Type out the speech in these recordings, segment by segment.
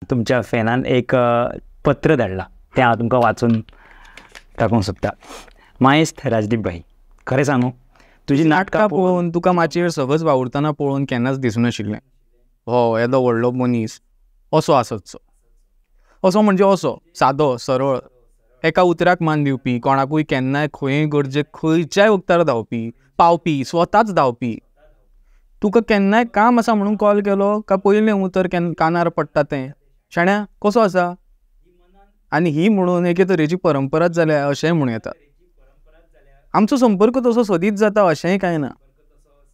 तुमच्या फॅनान एक पत्र धाडला तें हांव तुमकां वाचून दाखोवंक सोदता. मायेस्त राजदीप भाई, खरें सांगू तुजी नाटकां पळोवन तुका माचयेर सहज वावुरतना पळोवन केन्नाच दिसूं नाशिल्लें हो येदो व्हडलो मनीस असो आसतसो. असो म्हणजे असो सादो सरळ, एका उतराक मान दिवपी, कोणाकूय केन्नाय खंय गरजेक खंयच्याय उक्तार धांवपी, पावपी, स्वताच धांवपी. तुका केन्नाय काम आसा म्हणून कॉल केलो काय पयलें उतर कानार पडटा तें शाण्या कसो आसा. आनी ही म्हणून एके तरेची परंपराच जाल्या अशेंय म्हणूं येता. आमचो संपर्क तसो सदीत जाता अशेंय कांय ना,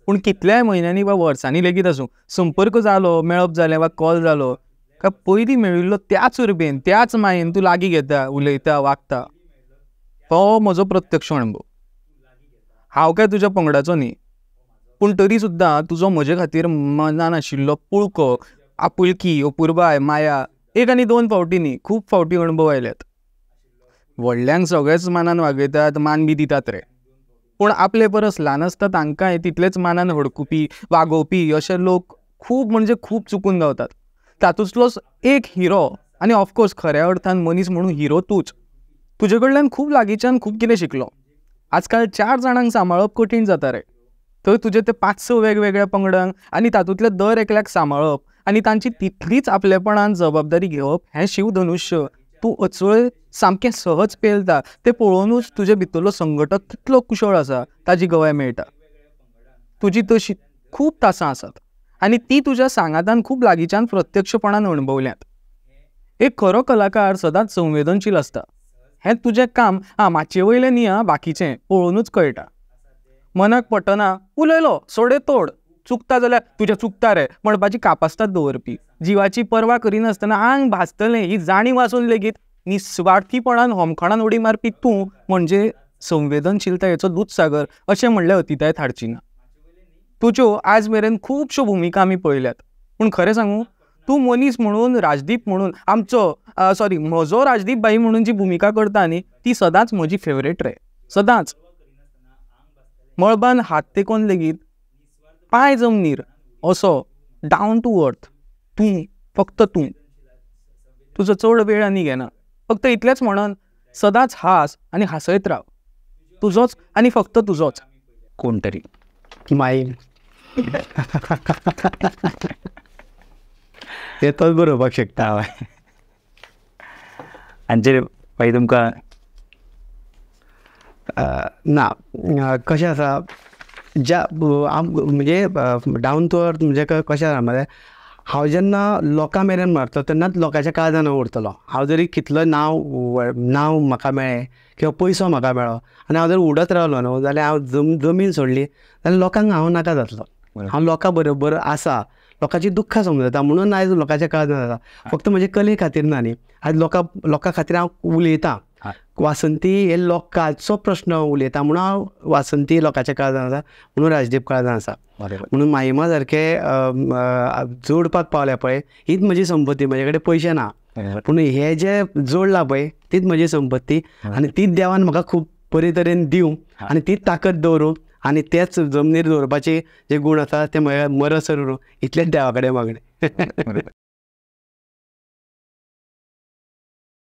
पूण कितल्याय म्हयन्यांनी वा वर्सांनी लेगीत आसूं संपर्क जालो, मेळप जालें वा कॉल जालो काय पयलीं मेळिल्लो त्याच उर्बेन त्याच मायेन तूं लागीं घेता, उलयता, वागता. हो म्हजो प्रत्यक्ष अणभव. हांव काय तुज्या पंगडाचो न्ही, पूण तरी सुद्दां तुजो म्हजे खातीर मनान आशिल्लो पुळको, आपुलकी, अपुरबाय, माया एक आनी दोन फावटी न्ही, खूब फावटी अणभव आयल्यात. व्हडल्यांक सगळेच मानान वागयतात, मान बी दितात रे, पूण आपले परस ल्हान आसता तांकांय तितलेच मानान हडकुपी, वागोवपी अशे लोक खूब म्हणजे खूब चुकून गावतात. तातूंतलोच एक हिरो आनी ऑफकोर्स खऱ्या अर्थान मनीस म्हणून हिरो तूच. तुजे कडल्यान खूब लागींच्यान खूब कितें शिकलो. आजकाल 4 जाणांक सांबाळप कठीण जाता रे, थंय तुजे ते 5-6 वेगवेगळ्या पंगडांक आनी तातूंतल्या दर एकल्याक सांबाळप आनी तांची तितलीच आपलेपणान जबाबदारी घेवप हें शिवधनुश्य तूं अचळ सामकें सहज पेलता तें पळोवनूच तुजे भितरलो संघटक कितलो कुशळ आसा ताजी गवाय मेळटा. तुजी तशी खूब तासां आसात आनी ती तुज्या सांगातान खूब लागींच्यान प्रत्यक्षपणान अणभवल्यांत. एक खरो कलाकार सदांच संवेदनशील आसता. हें तुजें काम माचये वयलें न्ही बाकीचें पळोवनूच कळटा. मनाक पटना उलयलो सोडे तोड, चुकता जाल्यार तुजें चुकता रे म्हणपाची कापास्ताद दवरपी, जिवाची पर्वा करिनासतना आंग भाजतलें ही जाणीव आसून लेगीत निस्वार्थीपणान होमखणान उडी मारपी तूं म्हणजे संवेदनशीलतायेचो दूधसागर अशें म्हणल्यार अतिताय थारची ना. तुज्यो आज मेरेन खुबश्यो भुमिका आमी पळयल्यात, पूण खरें सांगू तूं मनीस म्हणून, राजदीप म्हणून म्हजो राजदीप भाई म्हणून जी भुमिका करता न्ही ती सदांच म्हजी फेवरेट रे, सदांच. मळबान हात तेकोन लेगीत पांय जमनीर असो डावन टू अर्थ तूं, फक्त तूं. तुजो चड वेळ आनी घेना, फक्त इतलेंच म्हणन सदांच हास आनी हासयत राव. तुजोच आनी फक्त तुजोच. कोण तरी माईन ते तोच बरोवपाक शकता. हय. हांचेर भाई तुमकां ना कशें आसा ज्या म्हणजे डावन टू अर्थ म्हणजे कशें आसा मरे, हांव जेन्ना लोकां मेरेन मारता तेन्नाच लोकांच्या काळजान उरतलो. हांव जरी कितलो नांव म्हाका मेळ्ळें किंवा पयसो म्हाका मेळ्ळो आनी हांव जर उडत रावलो न्हू जाल्यार हांव जमीन सोडली जाल्यार लोकांक हांव नाका जातलो. हांव लोकां बरोबर आसा, लोकांची दुख्खां समजता म्हणून आयज लोकांच्या काळजान आसा. फक्त म्हजे कले खातीर ना न्ही, आयज लोकां खातीर हांव उलयतां. वासंती हे लोकांचो प्रश्न उलयता म्हणून हांव वासंती लोकांच्या काळजान आसा, म्हणून राजदीप काळजान आसा. म्हणून मायमा सारके जोडपाक पावल्या पळय हीच म्हजी संपत्ती. म्हजे कडेन पयशे ना, पूण हे जे जोडला पळय तीच म्हजी संपत्ती आनी तीच देवान म्हाका खूब बरे तरेन दिवं आनी तीच ताकद दवरूं आनी तेच जमनीर दवरपाचे जे गूण आसा ते मरसर उरूं इतलेंच देवा कडेन मागणें.